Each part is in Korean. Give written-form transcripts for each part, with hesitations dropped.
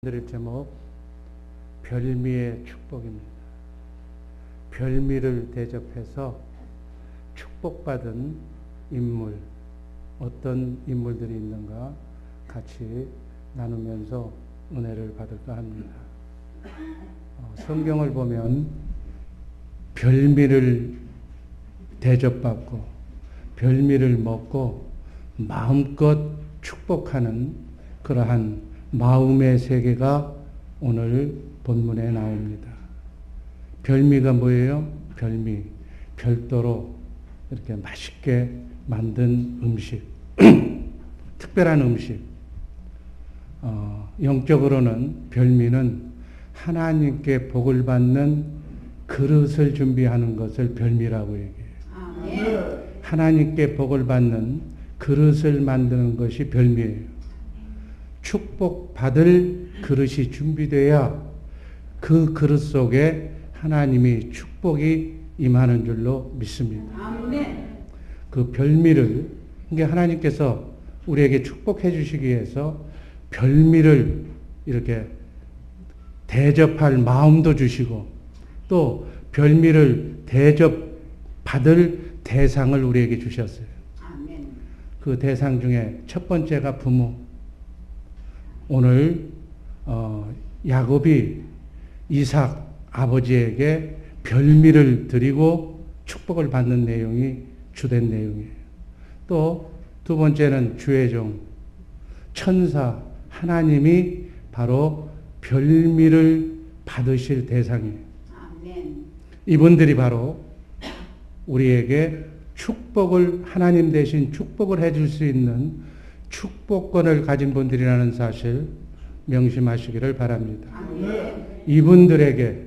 드릴 제목 별미의 축복입니다. 별미를 대접해서 축복받은 인물, 어떤 인물들이 있는가 같이 나누면서 은혜를 받을까 합니다. 성경을 보면 별미를 대접받고 별미를 먹고 마음껏 축복하는 그러한 마음의 세계가 오늘 본문에 나옵니다. 별미가 뭐예요? 별미, 별도로 이렇게 맛있게 만든 음식, 특별한 음식. 영적으로는 별미는 하나님께 복을 받는 그릇을 준비하는 것을 별미라고 얘기해요. 하나님께 복을 받는 그릇을 만드는 것이 별미예요. 축복받을 그릇이 준비되어야 그 그릇 속에 하나님이 축복이 임하는 줄로 믿습니다. 그 별미를, 그러니까 하나님께서 우리에게 축복해 주시기 위해서 별미를 이렇게 대접할 마음도 주시고 또 별미를 대접받을 대상을 우리에게 주셨어요. 그 대상 중에 첫 번째가 부모. 오늘 야곱이 이삭 아버지에게 별미를 드리고 축복을 받는 내용이 주된 내용이에요. 또 두 번째는 주의 종 천사 하나님이 바로 별미를 받으실 대상이에요. 이분들이 바로 우리에게 축복을, 하나님 대신 축복을 해줄 수 있는 축복권을 가진 분들이라는 사실 명심하시기를 바랍니다. 이분들에게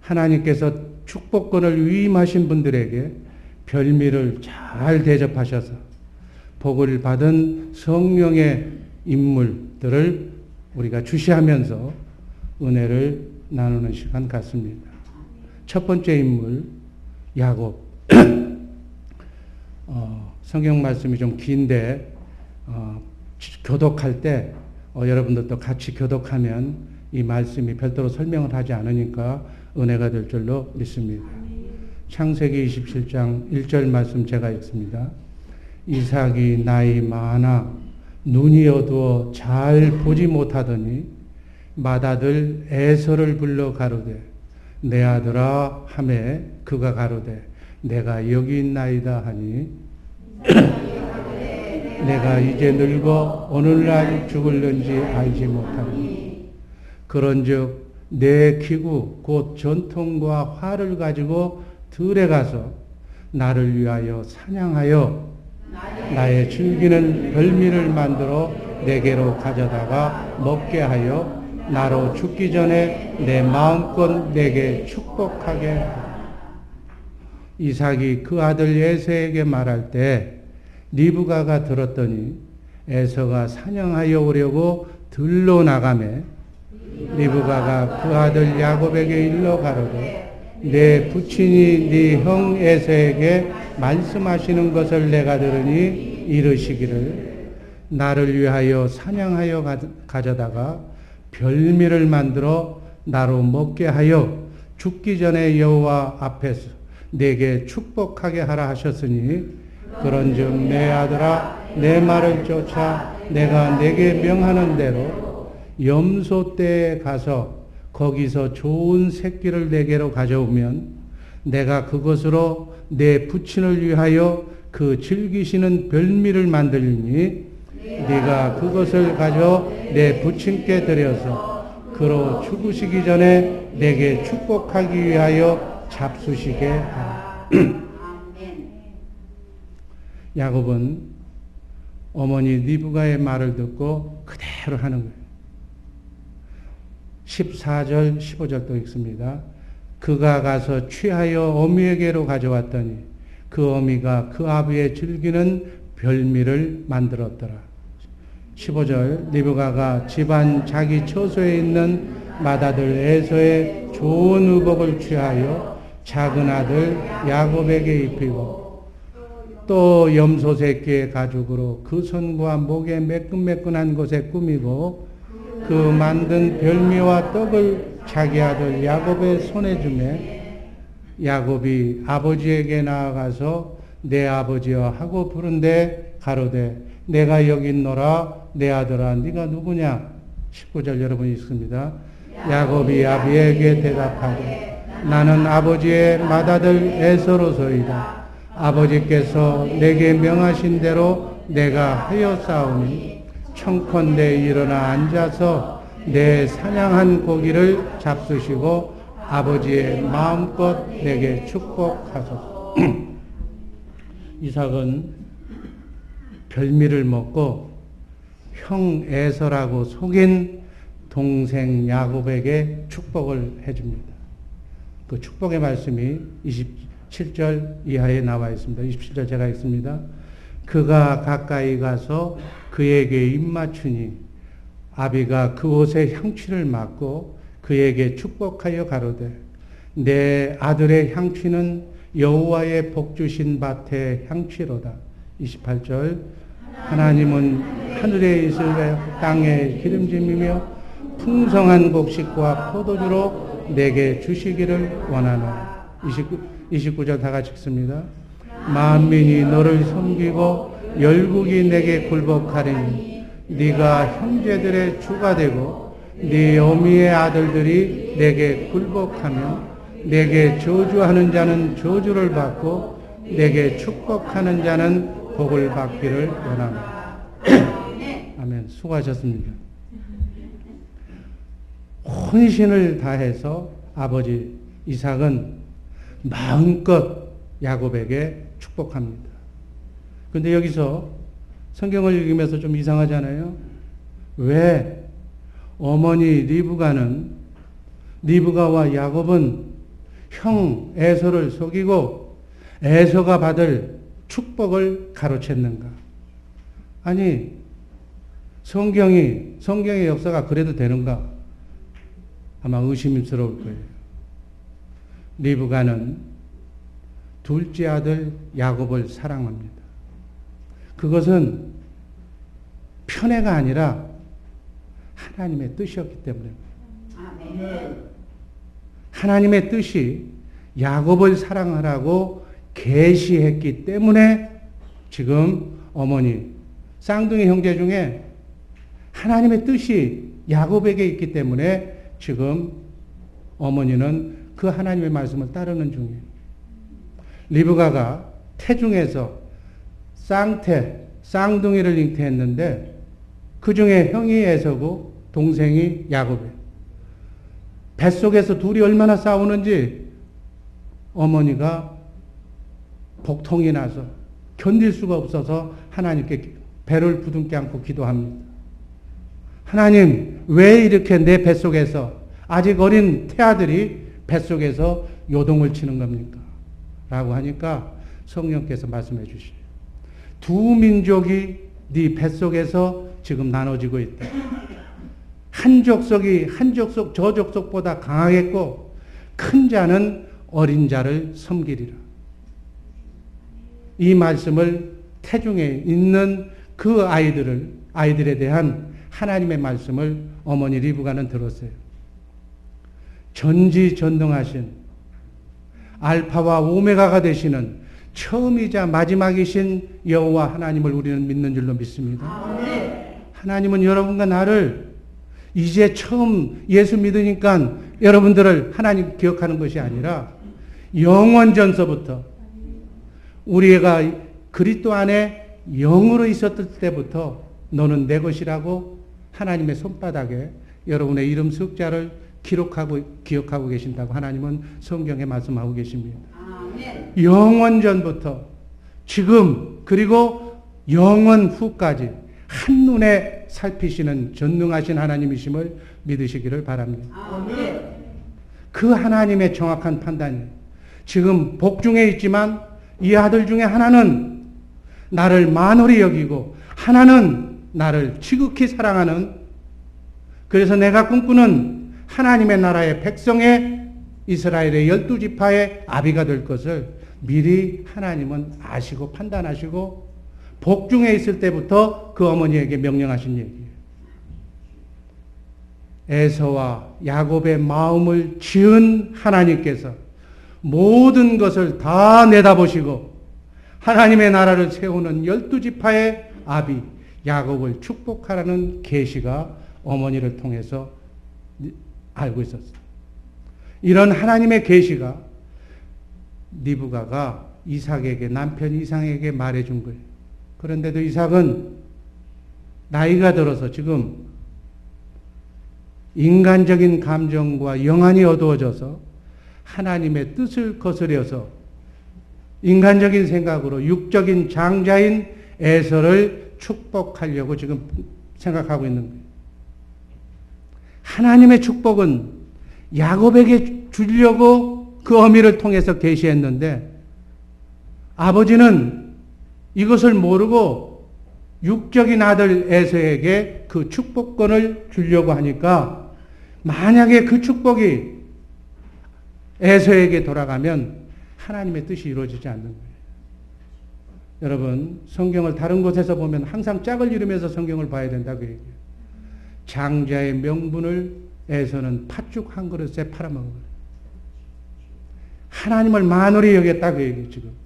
하나님께서 축복권을 위임하신 분들에게 별미를 잘 대접하셔서 복을 받은 성령의 인물들을 우리가 주시하면서 은혜를 나누는 시간 같습니다. 첫 번째 인물 야곱. 성경 말씀이 좀 긴데 교독할 때 여러분들도 같이 교독하면 이 말씀이 별도로 설명을 하지 않으니까 은혜가 될 줄로 믿습니다. 창세기 27장 1절 말씀 제가 읽습니다. 이삭이 나이 많아 눈이 어두워 잘 보지 못하더니 맏아들 에서를 불러 가로되 내 아들아 하매 그가 가로되 내가 여기 있나이다 하니 내가 이제 늙어 오늘날 죽을는지 알지 못하니 그런즉 내 기구 곧 전통과 활을 가지고 들에 가서 나를 위하여 사냥하여 나의 즐기는 별미를 만들어 내게로 가져다가 먹게 하여 나로 죽기 전에 내 마음껏 내게 축복하게 하라. 이삭이 그 아들 에서에게 말할 때 리브가가 들었더니 에서가 사냥하여 오려고 들로 나가매 리브가가 그 아들 야곱에게 일러 가로되 내 부친이 네 형 에서에게 말씀하시는 것을 내가 들으니 이르시기를 나를 위하여 사냥하여 가져다가 별미를 만들어 나로 먹게 하여 죽기 전에 여호와 앞에서 내게 축복하게 하라 하셨으니 그런즉 내 아들아 내 말을 쫓아 내가 내게 명하는 대로 염소 떼에 가서 거기서 좋은 새끼를 내게로 가져오면 내가 그것으로 내 부친을 위하여 그 즐기시는 별미를 만들니 네가 그것을 가져 내 부친께 드려서 그로 죽으시기 전에 내게 축복하기 위하여 잡수시게 하라. 야곱은 어머니 리브가의 말을 듣고 그대로 하는 거예요. 14절 15절도 읽습니다. 그가 가서 취하여 어미에게로 가져왔더니 그 어미가 그 아비의 즐기는 별미를 만들었더라. 15절 리브가가 집안 자기 처소에 있는 맏아들 에서의 좋은 의복을 취하여 작은 아들 야곱에게 입히고 또 염소 새끼의 가죽으로 그 손과 목에 매끈매끈한 곳에 꾸미고 그 만든 별미와 떡을 자기 아들 야곱의 손에 주매 야곱이 아버지에게 나아가서 내 아버지여 하고 부른데 가로되 내가 여기 있노라 내 아들아 네가 누구냐. 19절 여러분 읽습니다. 야곱이 아비에게 대답하되 나는 아버지의 맏아들 에서로소이다. 아버지께서 내게 명하신 대로 내가 하였사오니 청컨대 일어나 앉아서 내 사냥한 고기를 잡수시고 아버지의 마음껏 내게 축복하소서. 이삭은 별미를 먹고 형 에서라고 속인 동생 야곱에게 축복을 해줍니다. 그 축복의 말씀이 27절 이하에 나와 있습니다. 27절 제가 읽습니다. 그가 가까이 가서 그에게 입맞추니 아비가 그 옷에 향취를 맡고 그에게 축복하여 가로되 내 아들의 향취는 여호와의 복주신 밭의 향취로다. 28절 하나님은 하늘에 있을 땅의 기름짐이며 풍성한 곡식과 포도주로 내게 주시기를 원하노라. 29절 다 같이 읽습니다. 만민이 너를 섬기고 열국이 내게 굴복하리니 네가 형제들의 주가 되고 네 어미의 아들들이 내게 굴복하며 내게 저주하는 자는 저주를 받고 내게 축복하는 자는 복을 받기를 원합니다. 아멘. 수고하셨습니다. 혼신을 다해서 아버지 이삭은 마음껏 야곱에게 축복합니다. 그런데 여기서 성경을 읽으면서 좀 이상하잖아요. 왜 어머니 리브가와 야곱은 형 에서를 속이고 에서가 받을 축복을 가로챘는가? 아니, 성경의 역사가 그래도 되는가? 아마 의심스러울 거예요. 리브가는 둘째 아들 야곱을 사랑합니다. 그것은 편애가 아니라 하나님의 뜻이었기 때문에. 하나님의 뜻이 야곱을 사랑하라고 계시했기 때문에 지금 어머니, 쌍둥이 형제 중에 하나님의 뜻이 야곱에게 있기 때문에 지금 어머니는 그 하나님의 말씀을 따르는 중이에요. 리브가가 태중에서 쌍둥이를 잉태했는데 그 중에 형이 에서고 동생이 야곱이에요. 뱃속에서 둘이 얼마나 싸우는지 어머니가 복통이 나서 견딜 수가 없어서 하나님께 배를 부둥켜 안고 기도합니다. 하나님, 왜 이렇게 내 뱃속에서 아직 어린 태아들이 뱃속에서 요동을 치는 겁니까? 라고 하니까 성령께서 말씀해 주시죠. 두 민족이 네 뱃속에서 지금 나눠지고 있다. 한 족속이 저 족속보다 강하겠고 큰 자는 어린 자를 섬기리라. 이 말씀을 태중에 있는 그 아이들에 대한 하나님의 말씀을 어머니 리브가는 들었어요. 전지전능하신 알파와 오메가가 되시는 처음이자 마지막이신 여호와 하나님을 우리는 믿는 줄로 믿습니다. 하나님은 여러분과 나를 이제 처음 예수 믿으니까 여러분들을 하나님 기억하는 것이 아니라 영원 전서부터 우리가 그리스도 안에 영으로 있었을 때부터 너는 내 것이라고 하나님의 손바닥에 여러분의 이름 숫자를 기억하고 계신다고 하나님은 성경에 말씀하고 계십니다. 영원 전부터 지금 그리고 영원 후까지 한눈에 살피시는 전능하신 하나님이심을 믿으시기를 바랍니다. 그 하나님의 정확한 판단이에요. 지금 복중에 있지만 이 아들 중에 하나는 나를 만홀히 여기고 하나는 나를 지극히 사랑하는, 그래서 내가 꿈꾸는 하나님의 나라의 백성의 이스라엘의 12지파의 아비가 될 것을 미리 하나님은 아시고 판단하시고 복중에 있을 때부터 그 어머니에게 명령하신 얘기예요. 에서와 야곱의 마음을 지은 하나님께서 모든 것을 다 내다보시고 하나님의 나라를 세우는 12지파의 아비 야곱을 축복하라는 계시가 어머니를 통해서 알고 있었어요. 이런 하나님의 계시가 리브가가 이삭에게, 남편 이삭에게 말해준 거예요. 그런데도 이삭은 나이가 들어서 지금 인간적인 감정과 영안이 어두워져서 하나님의 뜻을 거스려서 인간적인 생각으로 육적인 장자인 에서를 축복하려고 지금 생각하고 있는 거예요. 하나님의 축복은 야곱에게 주려고 그 어미를 통해서 계시했는데 아버지는 이것을 모르고 육적인 아들 에서에게 그 축복권을 주려고 하니까 만약에 그 축복이 에서에게 돌아가면 하나님의 뜻이 이루어지지 않는 거예요. 여러분, 성경을 다른 곳에서 보면 항상 짝을 이루면서 성경을 봐야 된다고 얘기해요. 장자의 명분을 에서는 팥죽 한 그릇에 팔아먹은 거예요. 하나님을 만홀히 여겼다고 얘기해요, 지금.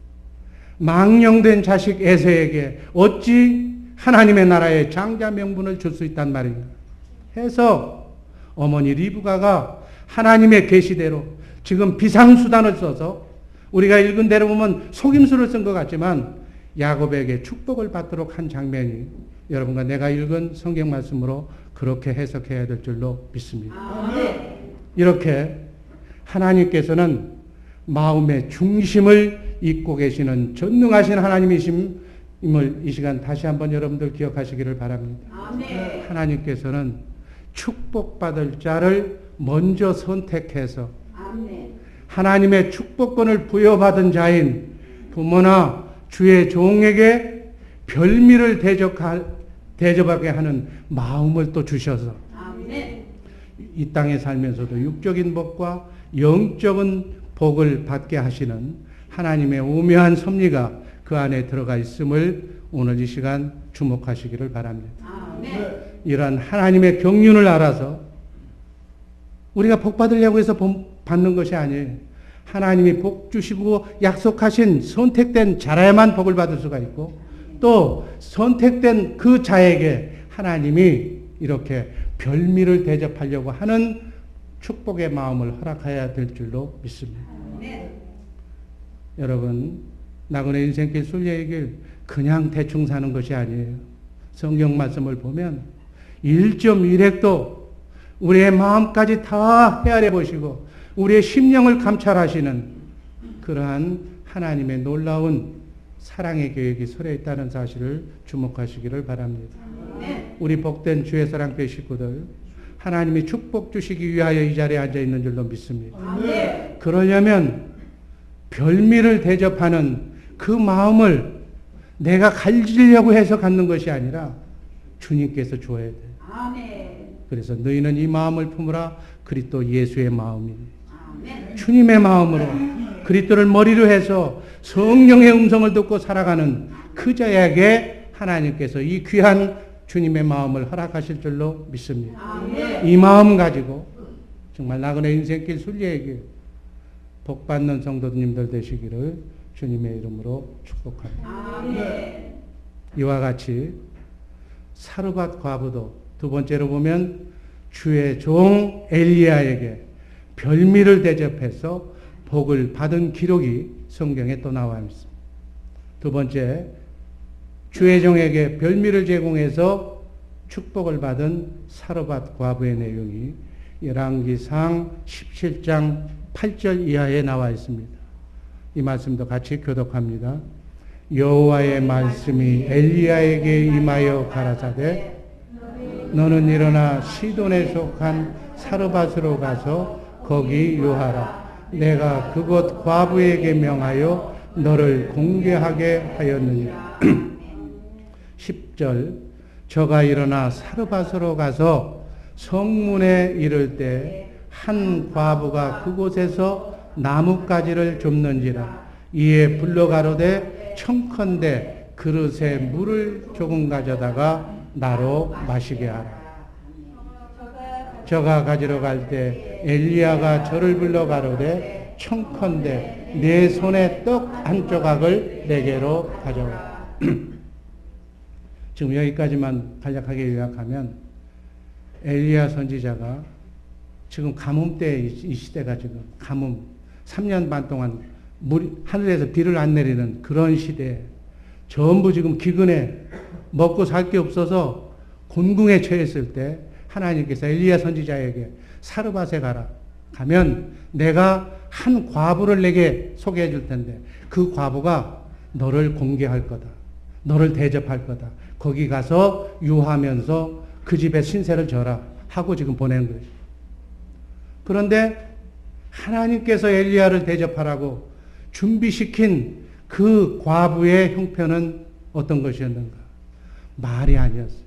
망령된 자식 에서에게 어찌 하나님의 나라의 장자 명분을 줄 수 있단 말인가 해서 어머니 리브가가 하나님의 계시대로 지금 비상수단을 써서 우리가 읽은 대로 보면 속임수를 쓴 것 같지만 야곱에게 축복을 받도록 한 장면이 여러분과 내가 읽은 성경 말씀으로 그렇게 해석해야 될 줄로 믿습니다. 이렇게 하나님께서는 마음의 중심을 잇고 계시는 전능하신 하나님이심을 이 시간 다시 한번 여러분들 기억하시기를 바랍니다. 하나님께서는 축복받을 자를 먼저 선택해서 하나님의 축복권을 부여받은 자인 부모나 주의 종에게 별미를 대접하게 하는 마음을 또 주셔서 이 땅에 살면서도 육적인 복과 영적인 복을 받게 하시는 하나님의 오묘한 섭리가 그 안에 들어가 있음을 오늘 이 시간 주목하시기를 바랍니다. 이러한 하나님의 경륜을 알아서 우리가 복 받으려고 해서 받는 것이 아니에요. 하나님이 복 주시고 약속하신 선택된 자라야만 복을 받을 수가 있고 또 선택된 그 자에게 하나님이 이렇게 별미를 대접하려고 하는 축복의 마음을 허락해야 될 줄로 믿습니다. 여러분, 나그네 인생길 순례의 길 그냥 대충 사는 것이 아니에요. 성경 말씀을 보면 1.1핵도 우리의 마음까지 다 헤아려 보시고 우리의 심령을 감찰하시는 그러한 하나님의 놀라운 사랑의 계획이 서려 있다는 사실을 주목하시기를 바랍니다. 우리 복된 주의 사랑배 식구들 하나님이 축복 주시기 위하여 이 자리에 앉아 있는 줄로 믿습니다. 그러려면 별미를 대접하는 그 마음을 내가 가지려고 해서 갖는 것이 아니라 주님께서 줘야 돼요. 그래서 너희는 이 마음을 품으라. 그리스도 예수의 마음이니 주님의 마음으로 그리스도를 머리로 해서 성령의 음성을 듣고 살아가는 그 자에게 하나님께서 이 귀한 주님의 마음을 허락하실 줄로 믿습니다. 이 마음 가지고 정말 나그네 인생길 순례에게 복받는 성도님들 되시기를 주님의 이름으로 축복합니다. 이와 같이 사르밧 과부도 두 번째로 보면 주의 종 엘리야에게 별미를 대접해서 복을 받은 기록이 성경에 또 나와 있습니다. 두 번째, 주의 종에게 별미를 제공해서 축복을 받은 사르밧 과부의 내용이 열왕기상 17장 8절 이하에 나와 있습니다. 이 말씀도 같이 교독합니다. 여호와의 말씀이 엘리야에게 임하여 가라사대 너는 일어나 시돈에 속한 사르밧으로 가서 거기 유하라. 내가 그곳 과부에게 명하여 너를 공개하게 하였느니라. 10절 저가 일어나 사르밧으로 가서 성문에 이를 때 한 과부가 그곳에서 나뭇가지를 줍는지라. 이에 불러가로되 청컨대 그릇에 물을 조금 가져다가 나로 마시게 하라. 저가 가지러 갈 때 엘리야가 저를 불러 가로되 청컨대 내 손에 떡 한 조각을 내게로 가져오라. 지금 여기까지만 간략하게 요약하면 엘리야 선지자가 지금 가뭄 때 이 시대가 지금 가뭄 3년 반 동안 하늘에서 비를 안 내리는 그런 시대에 전부 지금 기근에 먹고 살 게 없어서 곤궁에 처했을 때 하나님께서 엘리야 선지자에게 사르밧에 가면 내가 한 과부를 내게 소개해 줄 텐데 그 과부가 너를 공개할 거다. 너를 대접할 거다. 거기 가서 유하면서 그 집에 신세를 져라 하고 지금 보낸 거예요. 그런데 하나님께서 엘리야를 대접하라고 준비시킨 그 과부의 형편은 어떤 것이었는가? 말이 아니었어요.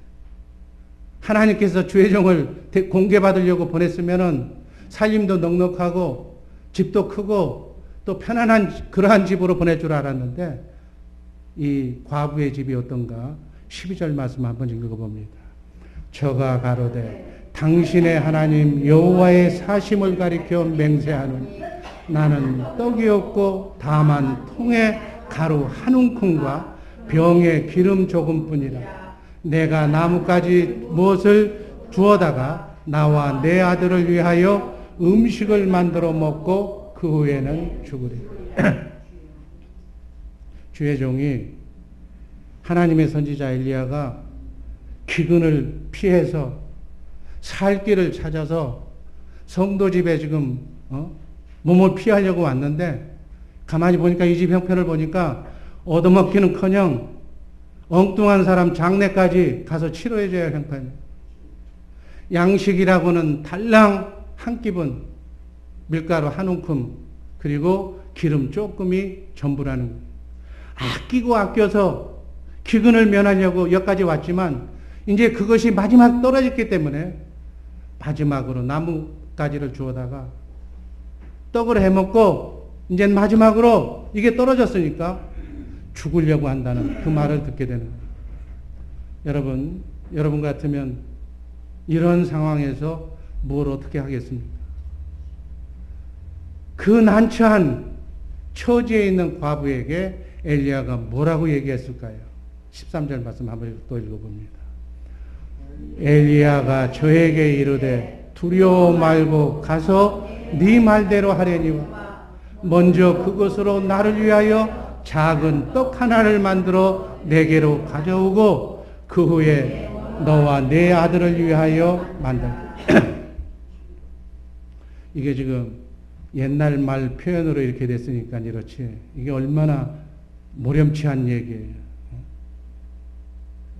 하나님께서 주의 종을 공개받으려고 보냈으면은 살림도 넉넉하고 집도 크고 또 편안한 그러한 집으로 보낼 줄 알았는데 이 과부의 집이 어떤가? 12절 말씀 한번 읽어봅니다. 저가 가로되 당신의 하나님 여호와의 사심을 가리켜 맹세하노니 나는 떡이 없고 다만 통에 가루 한 움큼과 병에 기름 조금뿐이라. 내가 나뭇가지 무엇을 주어다가 나와 내 아들을 위하여 음식을 만들어 먹고 그 후에는 죽으리. 주의 종이 하나님의 선지자 엘리야가 기근을 피해서 살 길을 찾아서 성도 집에 지금 몸을 피하려고 왔는데 가만히 보니까 이 집 형편을 보니까 얻어먹기는커녕 엉뚱한 사람 장례까지 가서 치료해줘야 할 형편. 양식이라고는 달랑 한 끼분, 밀가루 한 움큼, 그리고 기름 조금이 전부라는 거예요. 아끼고 아껴서 기근을 면하려고 여기까지 왔지만 이제 그것이 마지막 떨어졌기 때문에 마지막으로 나뭇가지를 주워다가 떡을 해먹고 이제 마지막으로 이게 떨어졌으니까 죽으려고 한다는 그 말을 듣게 되는 거예요. 여러분 같으면 이런 상황에서 뭘 어떻게 하겠습니까? 그 난처한 처지에 있는 과부에게 엘리야가 뭐라고 얘기했을까요? 13절 말씀 한번 또 읽어봅니다. 엘리야가 저에게 이르되 두려워 말고 가서 네 말대로 하려니와 먼저 그것으로 나를 위하여 작은 떡 하나를 만들어 내게로 가져오고 그 후에 너와 내 아들을 위하여 만들. 이게 지금 옛날 말 표현으로 이렇게 됐으니까 이렇지. 이게 얼마나 모렴치한 얘기예요.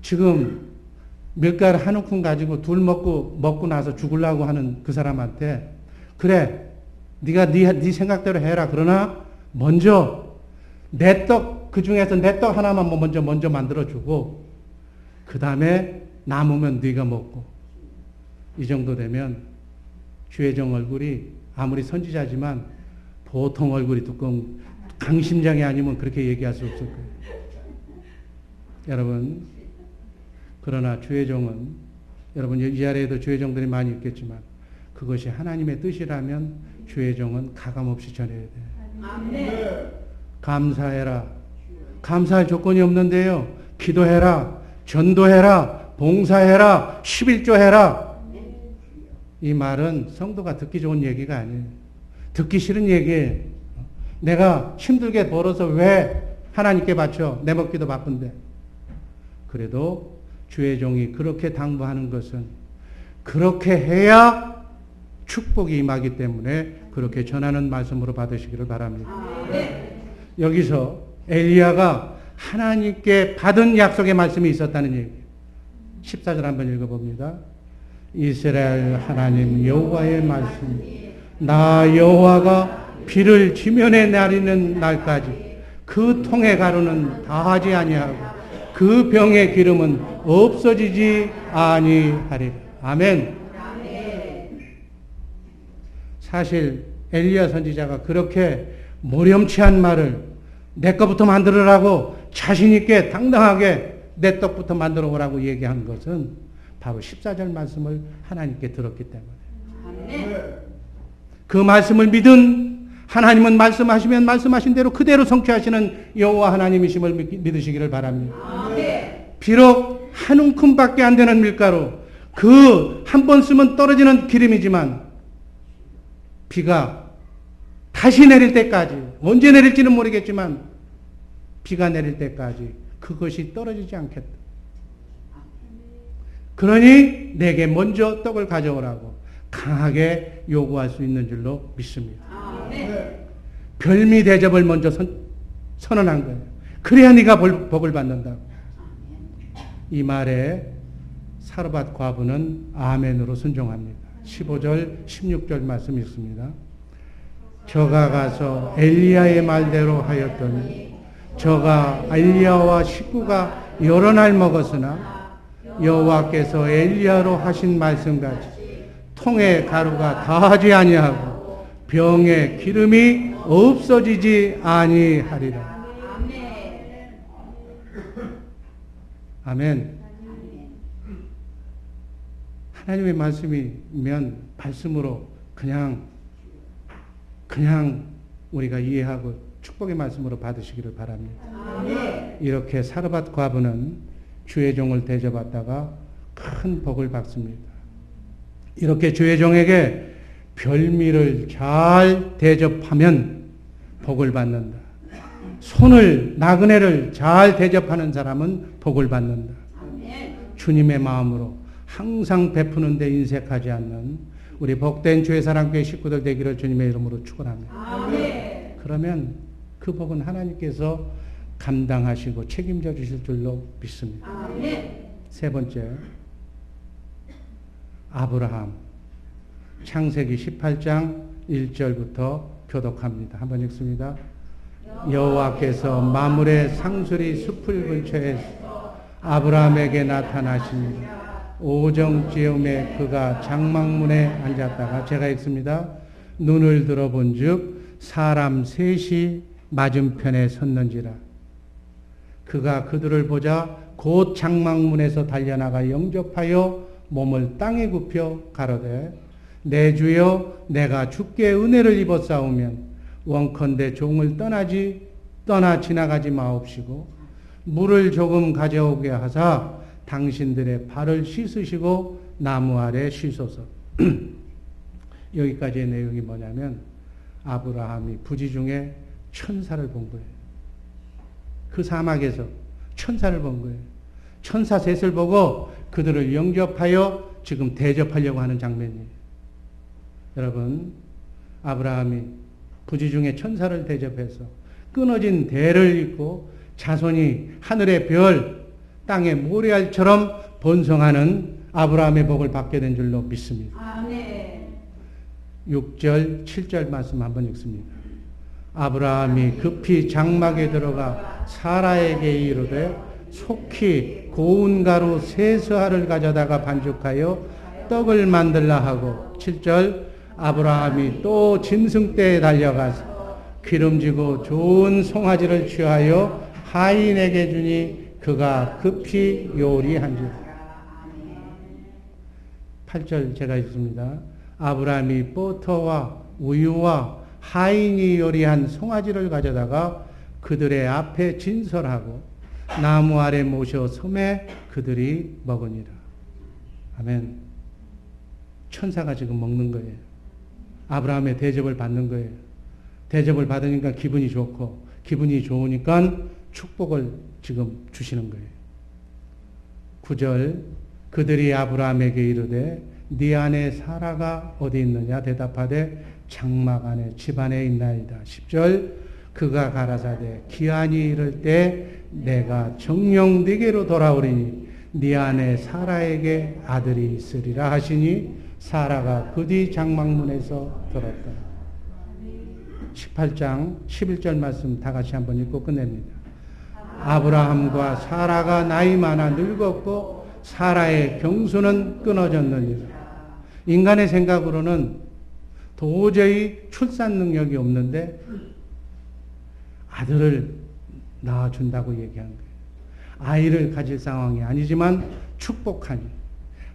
지금 밀가루 한 움큼 가지고 둘 먹고 나서 죽으려고 하는 그 사람한테 그래, 네가 네 생각대로 해라. 그러나 먼저 내 떡, 그 중에서 내 떡 하나만 먼저 만들어주고 그 다음에 남으면 네가 먹고. 이 정도 되면 주의 종 얼굴이 아무리 선지자지만 보통 얼굴이 두꺼운 강심장이 아니면 그렇게 얘기할 수 없을 거예요. 여러분, 그러나 주의 종은, 여러분 이 자리에도 주의 종들이 많이 있겠지만 그것이 하나님의 뜻이라면 주의 종은 가감없이 전해야 돼요. 아멘. 감사해라. 감사할 조건이 없는데요. 기도해라. 전도해라. 봉사해라. 11조 해라. 이 말은 성도가 듣기 좋은 얘기가 아니에요. 듣기 싫은 얘기예요. 내가 힘들게 벌어서 왜 하나님께 바쳐? 내 먹기도 바쁜데. 그래도 주의 종이 그렇게 당부하는 것은 그렇게 해야 축복이 임하기 때문에 그렇게 전하는 말씀으로 받으시기를 바랍니다. 여기서 엘리야가 하나님께 받은 약속의 말씀이 있었다는 얘기예요. 14절 한번 읽어봅니다. 이스라엘 하나님 여호와의 말씀, 나 여호와가 비를 지면에 내리는 날까지 그 통의 가루는 다하지 아니하고 그 병의 기름은 없어지지 아니하리라. 아멘. 사실 엘리야 선지자가 그렇게 모렴치한 말을 내 것부터 만들으라고 자신 있게 당당하게 내 떡부터 만들어 오라고 얘기한 것은 바로 14절 말씀을 하나님께 들었기 때문에 그 말씀을 믿은 하나님은 말씀하시면 말씀하신 대로 그대로 성취하시는 여호와 하나님이심을 믿으시기를 바랍니다. 비록 한 움큼밖에 안 되는 밀가루, 그 한 번 쓰면 떨어지는 기름이지만 비가 다시 내릴 때까지, 언제 내릴지는 모르겠지만 비가 내릴 때까지 그것이 떨어지지 않겠다. 그러니 내게 먼저 떡을 가져오라고 강하게 요구할 수 있는 줄로 믿습니다. 별미 대접을 먼저 선언한 거예요. 그래야 네가 복을 받는다고. 이 말에 사르밧 과부는 아멘으로 순종합니다. 15절 16절 말씀이 있습니다. 저가 가서 엘리야의 말대로 하였더니 저가 엘리야와 식구가 여러 날 먹었으나 여호와께서 엘리야로 하신 말씀같이 통에 가루가 다하지 아니하고 병에 기름이 없어지지 아니하리라. 아멘. 하나님의 말씀이면 말씀으로 그냥 우리가 이해하고 축복의 말씀으로 받으시기를 바랍니다. 이렇게 사르밧 과부는 주의 종을 대접받다가 큰 복을 받습니다. 이렇게 주의 종에게 별미를 잘 대접하면 복을 받는다. 나그네를 잘 대접하는 사람은 복을 받는다. 주님의 마음으로 항상 베푸는 데 인색하지 않는 우리 복된 주의 사랑교회 식구들 되기를 주님의 이름으로 축원합니다. 그러면 그 복은 하나님께서 감당하시고 책임져 주실 줄로 믿습니다. 세 번째, 아브라함. 창세기 18장 1절부터 교독합니다. 한번 읽습니다. 여호와께서 마물의 상수리 숲을 근처에서 아브라함에게 나타나십니다. 오정지음에 그가 장막문에 앉았다가, 제가 읽습니다. 눈을 들어본 즉 사람 셋이 맞은편에 섰는지라. 그가 그들을 보자 곧 장막문에서 달려나가 영접하여 몸을 땅에 굽혀 가로되 내 주여 내가 주께 은혜를 입었사오면 원컨대 종을 떠나 지나가지 마옵시고 물을 조금 가져오게 하사 당신들의 발을 씻으시고 나무 아래 쉬소서. 여기까지의 내용이 뭐냐면 아브라함이 부지 중에 천사를 본 거예요. 그 사막에서 천사를 본 거예요. 천사 셋을 보고 그들을 영접하여 지금 대접하려고 하는 장면이에요. 여러분, 아브라함이 부지 중에 천사를 대접해서 끊어진 대를 잇고 자손이 하늘의 별, 땅의 모래알처럼 번성하는 아브라함의 복을 받게 된 줄로 믿습니다. 아멘. 6절, 7절 말씀 한번 읽습니다. 아브라함이 급히 장막에 들어가 사라에게 이르되 속히 고운 가루 세 서알을 가져다가 반죽하여 떡을 만들라 하고, 7절, 아브라함이 또 짐승떼에 달려가서 기름지고 좋은 송아지를 취하여 하인에게 주니 그가 급히 요리한지라. 8절 제가 읽습니다. 아브라함이 버터와 우유와 하인이 요리한 송아지를 가져다가 그들의 앞에 진설하고 나무 아래 모셔 섬에 그들이 먹으니라. 아멘. 천사가 지금 먹는 거예요. 아브라함의 대접을 받는 거예요. 대접을 받으니까 기분이 좋고, 기분이 좋으니까 축복을 지금 주시는 거예요. 9절, 그들이 아브라함에게 이르되 네 아내 사라가 어디 있느냐 대답하되 장막 안에 집 안에 있나이다. 10절, 그가 가라사대 기한이 이를 때 내가 정녕 네게로 돌아오리니 네 아내 사라에게 아들이 있으리라 하시니 사라가 그 뒤 장막문에서 들었다. 18장 11절 말씀 다 같이 한번 읽고 끝냅니다. 아브라함과 사라가 나이 많아 늙었고 사라의 경수는 끊어졌느니라. 인간의 생각으로는 도저히 출산 능력이 없는데 아들을 낳아준다고 얘기한 거예요. 아이를 가질 상황이 아니지만 축복하니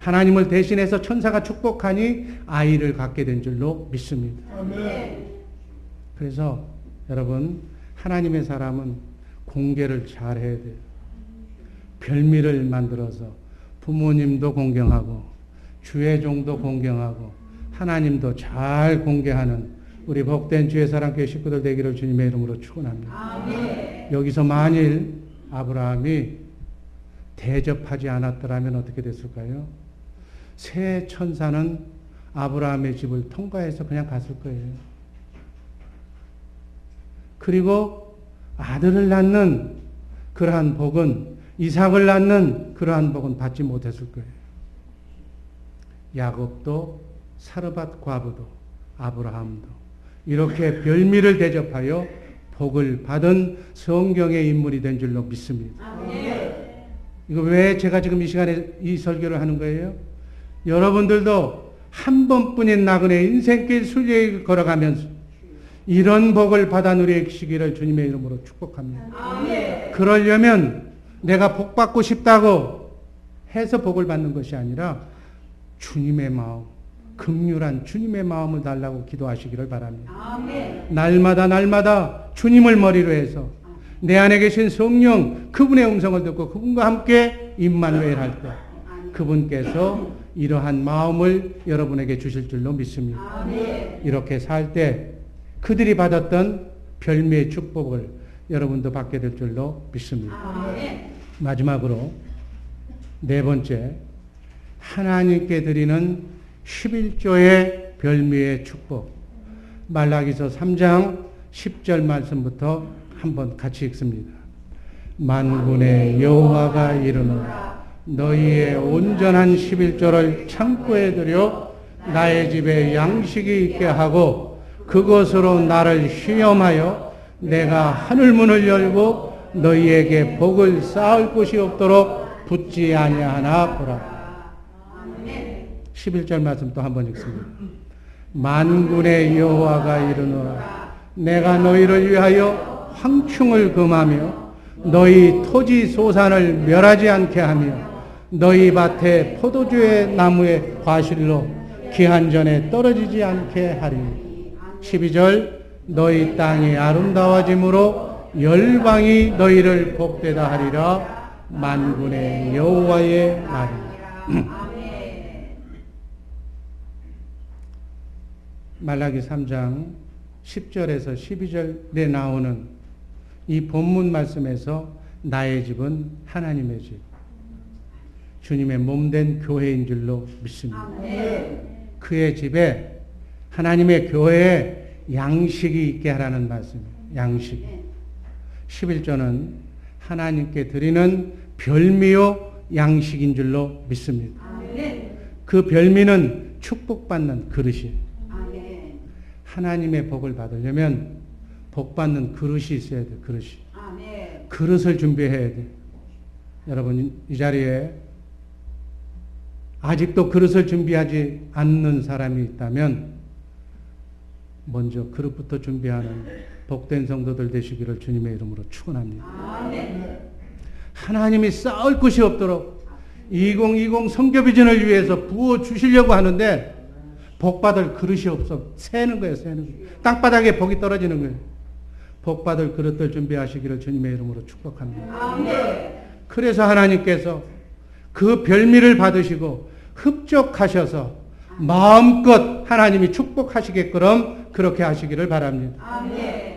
하나님을 대신해서 천사가 축복하니 아이를 갖게 된 줄로 믿습니다. 아멘. 그래서 여러분, 하나님의 사람은 공개를 잘 해야 돼요. 별미를 만들어서 부모님도 공경하고 주의 종도 공경하고 하나님도 잘 공개하는 우리 복된 주의 사랑교회 식구들 되기를 주님의 이름으로 축원합니다. 아멘. 여기서 만일 아브라함이 대접하지 않았더라면 어떻게 됐을까요? 새 천사는 아브라함의 집을 통과해서 그냥 갔을 거예요. 그리고 아들을 낳는 그러한 복은, 이삭을 낳는 그러한 복은 받지 못했을 거예요. 야곱도 사르밧 과부도 아브라함도 이렇게 별미를 대접하여 복을 받은 성경의 인물이 된 줄로 믿습니다. 아멘. 이거 왜 제가 지금 이 시간에 이 설교를 하는 거예요? 여러분들도 한 번뿐인 나그네 인생길 순례를 걸어가면서 이런 복을 받아 누리시기를 주님의 이름으로 축복합니다. 아멘. 그러려면 내가 복 받고 싶다고 해서 복을 받는 것이 아니라 주님의 마음, 긍휼한 주님의 마음을 달라고 기도하시기를 바랍니다. 아멘. 날마다 주님을 머리로 해서 내 안에 계신 성령, 그분의 음성을 듣고 그분과 함께 임마누엘 할 때 그분께서 이러한 마음을 여러분에게 주실 줄로 믿습니다. 아멘. 이렇게 살 때 그들이 받았던 별미의 축복을 여러분도 받게 될 줄로 믿습니다. 아멘. 마지막으로 네 번째, 하나님께 드리는 11조의 별미의 축복. 말라기서 3장 10절 말씀부터 한번 같이 읽습니다. 만군의 여호와가 이르노라. 너희의 온전한 11조를 창고에 들여 나의 집에 양식이 있게 하고 그것으로 나를 시험하여 내가 하늘문을 열고 너희에게 복을 쌓을 곳이 없도록 붙지 아니하나 보라. 11절 말씀 또 한번 읽습니다. 만군의 여호와가 이르노라. 내가 너희를 위하여 황충을 금하며 너희 토지 소산을 멸하지 않게 하며 너희 밭에 포도주의 나무의 과실로 기한전에 떨어지지 않게 하리니 12절 너희 땅이 아름다워짐으로 열방이 너희를 복되다 하리라. 만군의 여호와의 말이니라. 말라기 3장 10절에서 12절에 나오는 이 본문 말씀에서 나의 집은 하나님의 집, 주님의 몸된 교회인 줄로 믿습니다. 그의 집에 하나님의 교회에 양식이 있게 하라는 말씀이에요. 양식. 11조는 하나님께 드리는 별미요 양식인 줄로 믿습니다. 그 별미는 축복받는 그릇이에요. 하나님의 복을 받으려면 복받는 그릇이 있어야 돼요. 그릇이. 그릇을 준비해야 돼요. 여러분 이 자리에 아직도 그릇을 준비하지 않는 사람이 있다면 먼저 그릇부터 준비하는 복된 성도들 되시기를 주님의 이름으로 축원합니다. 하나님이 쌓을 곳이 없도록 2020 성교비전을 위해서 부어 주시려고 하는데 복받을 그릇이 없어. 새는 거예요. 새는 거예요. 땅바닥에 복이 떨어지는 거예요. 복받을 그릇들 준비하시기를 주님의 이름으로 축복합니다. 그래서 하나님께서 그 별미를 받으시고 흡족하셔서 마음껏 하나님이 축복하시게끔 그렇게 하시기를 바랍니다.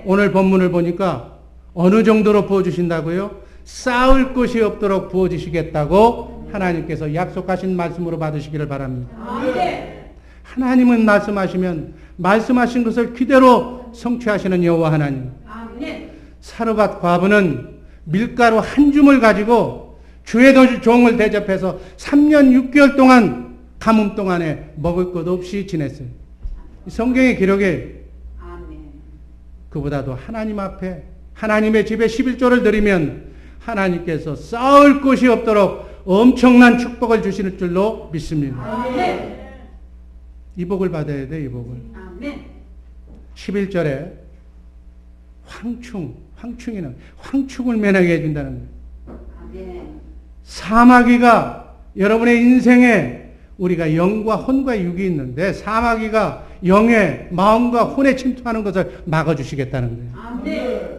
오늘 본문을 보니까 어느 정도로 부어주신다고요? 쌓을 곳이 없도록 부어주시겠다고 하나님께서 약속하신 말씀으로 받으시기를 바랍니다. 하나님은 말씀하시면 말씀하신 것을 그대로 성취하시는 여호와 하나님. 사르밧 과부는 밀가루 한 줌을 가지고 주의 종을 대접해서 3년 6개월 동안 가뭄 동안에 먹을 것 없이 지냈어요. 성경의 기록에 그보다도 하나님 앞에 하나님의 집에 11조를 드리면 하나님께서 쌓을 곳이 없도록 엄청난 축복을 주시는 줄로 믿습니다. 이 복을 받아야 돼, 이 복을. 11절에 황충을 면하게 해준다는 거예요. 사마귀가 여러분의 인생에 우리가 영과 혼과 육이 있는데 사마귀가 영의 마음과 혼에 침투하는 것을 막아주시겠다는 거예요. 아멘.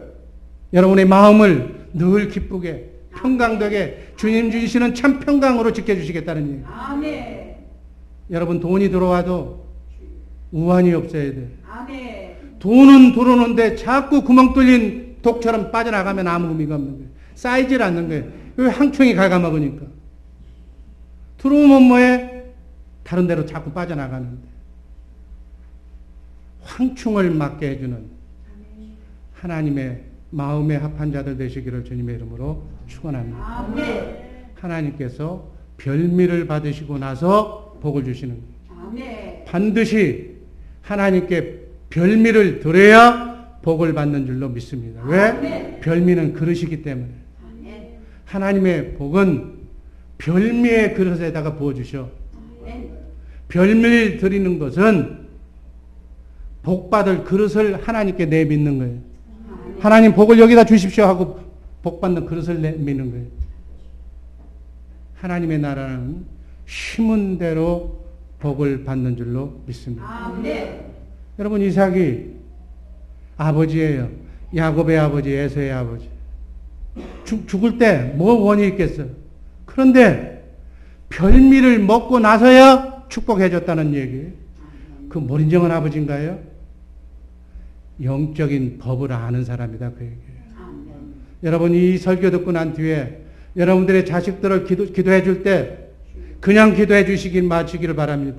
여러분의 마음을 늘 기쁘게 평강되게 주님 주시는 참 평강으로 지켜주시겠다는 얘기예요. 아멘. 여러분 돈이 들어와도 우환이 없어야 돼. 아멘. 돈은 들어오는데 자꾸 구멍 뚫린 독처럼 빠져나가면 아무 의미가 없는 거예요. 쌓이질 않는 거예요. 왜 항충이 갉아먹으니까. 들어오면 뭐해? 다른 데로 자꾸 빠져나가는데. 황충을 막게 해주는 하나님의 마음에 합한 자들 되시기를 주님의 이름으로 축원합니다. 아멘. 하나님께서 별미를 받으시고 나서 복을 주시는 거예요. 아멘. 반드시 하나님께 별미를 드려야 복을 받는 줄로 믿습니다. 왜? 아멘. 별미는 그릇이기 때문에. 아멘. 하나님의 복은 별미의 그릇에다가 부어주셔. 아멘. 별미를 드리는 것은 복받을 그릇을 하나님께 내밀는 거예요. 하나님 복을 여기다 주십시오 하고 복받는 그릇을 내미는 거예요. 하나님의 나라는 심은 대로 복을 받는 줄로 믿습니다. 아멘. 여러분 이삭이 아버지예요. 야곱의 아버지, 에서의 아버지. 죽을 때 뭐 원이 있겠어요. 그런데 별미를 먹고 나서야 축복해 줬다는 얘기예요. 그 뭘 인정한 아버지인가요? 영적인 법을 아는 사람이다 그 얘기예요. 아멘. 여러분 이 설교 듣고 난 뒤에 여러분들의 자식들을 기도해 줄 때 그냥 기도해 주시길 마치기를 바랍니다.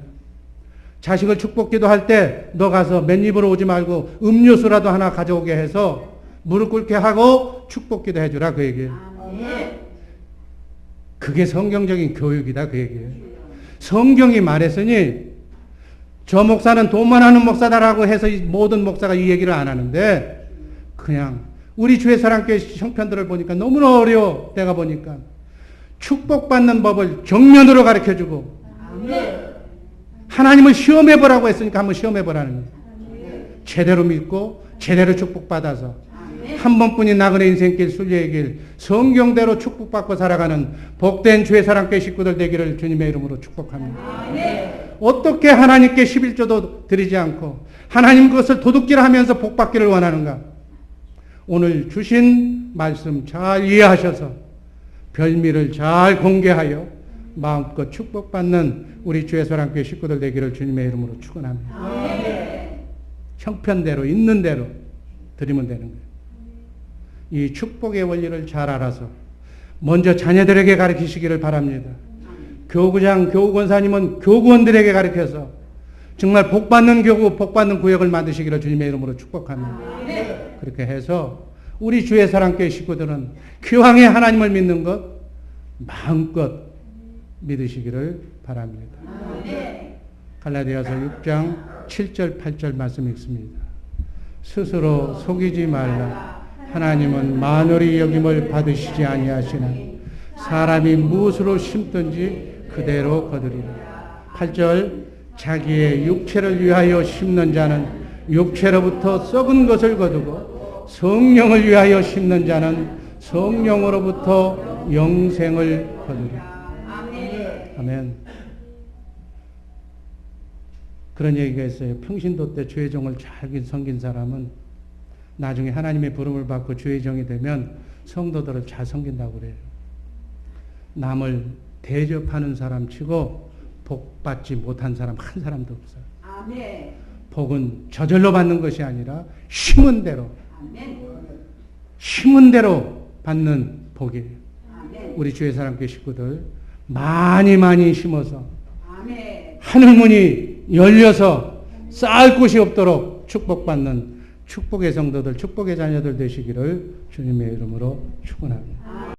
자식을 축복 기도할 때 너 가서 맨입으로 오지 말고 음료수라도 하나 가져오게 해서 무릎 꿇게 하고 축복 기도해 주라 그 얘기예요. 아멘. 그게 성경적인 교육이다 그 얘기예요. 성경이 말했으니 저 목사는 돈만 하는 목사다라고 해서 모든 목사가 이 얘기를 안 하는데 그냥 우리 주의 사랑교회 형편들을 보니까 너무나 어려워. 내가 보니까 축복받는 법을 정면으로 가르쳐주고 아멘. 하나님을 시험해보라고 했으니까 한번 시험해보라는 거예요. 제대로 믿고 제대로 축복받아서 한 번뿐인 나그네 인생길 순례의 길 성경대로 축복받고 살아가는 복된 주의 사랑교회 식구들 되기를 주님의 이름으로 축복합니다. 아멘. 어떻게 하나님께 11조도 드리지 않고 하나님 그것을 도둑질하면서 복받기를 원하는가? 오늘 주신 말씀 잘 이해하셔서 별미를 잘 공개하여 마음껏 축복받는 우리 주의 사랑교회 식구들 되기를 주님의 이름으로 축원합니다. 아멘. 형편대로 있는 대로 드리면 되는 거예요. 이 축복의 원리를 잘 알아서 먼저 자녀들에게 가르치시기를 바랍니다. 교구장, 교구권사님은 교구원들에게 가르쳐서 정말 복받는 교구, 복받는 구역을 만드시기를 주님의 이름으로 축복합니다. 아멘. 그렇게 해서 우리 주의 사랑교회 식구들은 교황의 하나님을 믿는 것 마음껏 믿으시기를 바랍니다. 아멘. 갈라디아서 6장 7절 8절 말씀 읽습니다. 스스로 속이지 말라. 하나님은 만월의 여김을 받으시지 아니하시나 사람이 무엇으로 심든지 그대로 거두리라. 8절 자기의 육체를 위하여 심는 자는 육체로부터 썩은 것을 거두고 성령을 위하여 심는 자는 성령으로부터 영생을 거두리라. 아멘. 아멘. 그런 얘기가 있어요. 평신도 때 주의 종을 잘 섬긴 사람은 나중에 하나님의 부름을 받고 주의 종이 되면 성도들을 잘 섬긴다고 그래요. 남을 대접하는 사람 치고 복 받지 못한 사람 한 사람도 없어요. 아멘. 복은 저절로 받는 것이 아니라 심은 대로, 아멘. 심은 대로 받는 복이에요. 아멘. 우리 주의 사랑교회 식구들 많이 많이 심어서 아멘. 하늘문이 열려서 쌓을 곳이 없도록 축복받는 축복의 성도들, 축복의 자녀들 되시기를 주님의 이름으로 축원합니다.